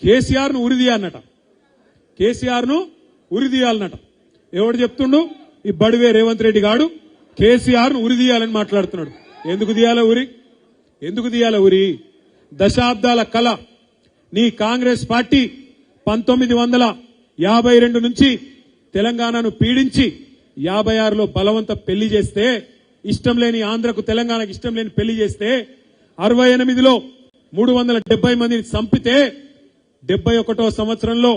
కేసీఆర్ ను ఉరిదీయాలన్నట. కేసీఆర్ ను ఉరిదీయాలన్నట. ఎవడు చెప్తుండు? ఈ బడివే రేవంత్ రెడ్డి గాడు కేసీఆర్ ను ఉరిదీయాలని మాట్లాడుతున్నాడు. ఎందుకు తీయాల ఉరి? ఎందుకు తీయాల ఉరి? దశాబ్దాల కళ నీ కాంగ్రెస్ పార్టీ 1952 నుంచి తెలంగాణను పీడించి 56లో బలవంత పెళ్లి చేస్తే, ఇష్టం లేని ఆంధ్రకు తెలంగాణకు ఇష్టం లేని పెళ్లి చేస్తే, 68లో 370 మందిని చంపితే, 71వ సంవత్సరంలో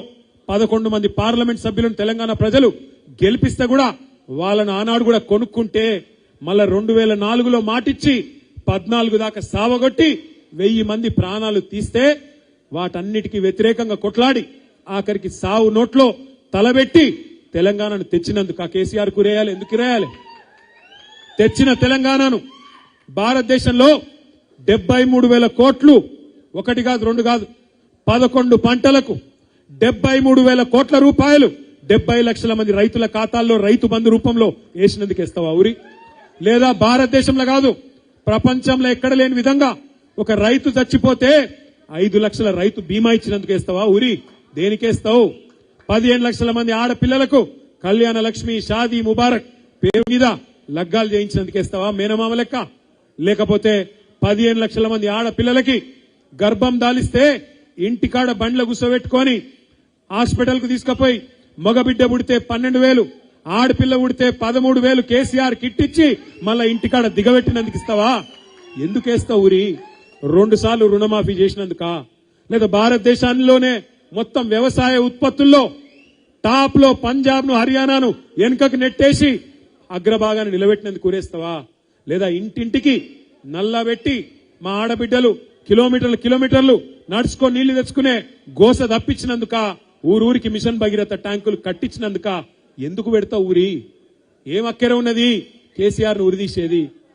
11 మంది పార్లమెంట్ సభ్యులను తెలంగాణ ప్రజలు గెలిపిస్తే కూడా వాళ్ళను ఆనాడు కూడా కొనుక్కుంటే, మళ్ళా 2004లో మాటిచ్చి 14 దాకా సావగొట్టి 1000 మంది ప్రాణాలు తీస్తే, వాటన్నిటికీ వ్యతిరేకంగా కొట్లాడి ఆఖరికి సావు నోట్లో తలబెట్టి తెలంగాణను తెచ్చినందుకు ఆ కేసీఆర్ కురేయాలి. ఎందుకు రేయాలి? తెచ్చిన తెలంగాణను భారతదేశంలో 73,000 కోట్లు, ఒకటి కాదు రెండు కాదు, 11 పంటలకు 73,000 కోట్ల రూపాయలు 70 లక్షల మంది రైతుల ఖాతాల్లో రైతు బంధు రూపంలో వేసినందుకు ఇస్తావా ఉరి? లేదా భారతదేశంలో కాదు, ప్రపంచంలో ఎక్కడ లేని విధంగా ఒక రైతు చచ్చిపోతే 5 లక్షల రైతు బీమా ఇచ్చినందుకు వేస్తావా ఉరి? దేనికేస్తావు? 15 లక్షల మంది ఆడపిల్లలకు కళ్యాణ లక్ష్మి, షాదీ ముబారక్ పేరు మీద లగ్గాలు చేయించినందుకు వేస్తావా మేనమామ లెక్క? లేకపోతే 15 లక్షల మంది ఆడపిల్లలకి గర్భం దాలిస్తే ఇంటికాడ బండ్ల గుసబెట్టుకొని హాస్పిటల్ కు తీసుకుపోయి మగబిడ్డ పుడితే 12,000, ఆడపిల్ల పుడితే 13,000 కేసీఆర్ కిట్ ఇచ్చి మళ్ళా ఇంటికాడ దిగబెట్టినందుకు ఇస్తావా? ఎందుకేస్తావు ఉరి? 2 సార్లు రుణమాఫీ చేసినందుకా? లేదా భారతదేశంలోనే మొత్తం వ్యవసాయ ఉత్పత్తుల్లో టాప్ లో పంజాబ్ ను, హర్యానాను వెనుకకు నెట్టేసి అగ్రభాగాన్ని నిలబెట్టినందుకు ఊరేస్తావా? లేదా ఇంటింటికి నల్లబెట్టి మా ఆడబిడ్డలు కిలోమీటర్లు నడుచుకొని నీళ్లు తెచ్చుకునే గోస తప్పించినందుక, ఊరూరికి మిషన్ భగీరథ ట్యాంకులు కట్టించినందుక ఎందుకు పెడతావు ఊరి? ఏం అక్కర ఉన్నది కేసీఆర్ ను ఉరిదీసేది?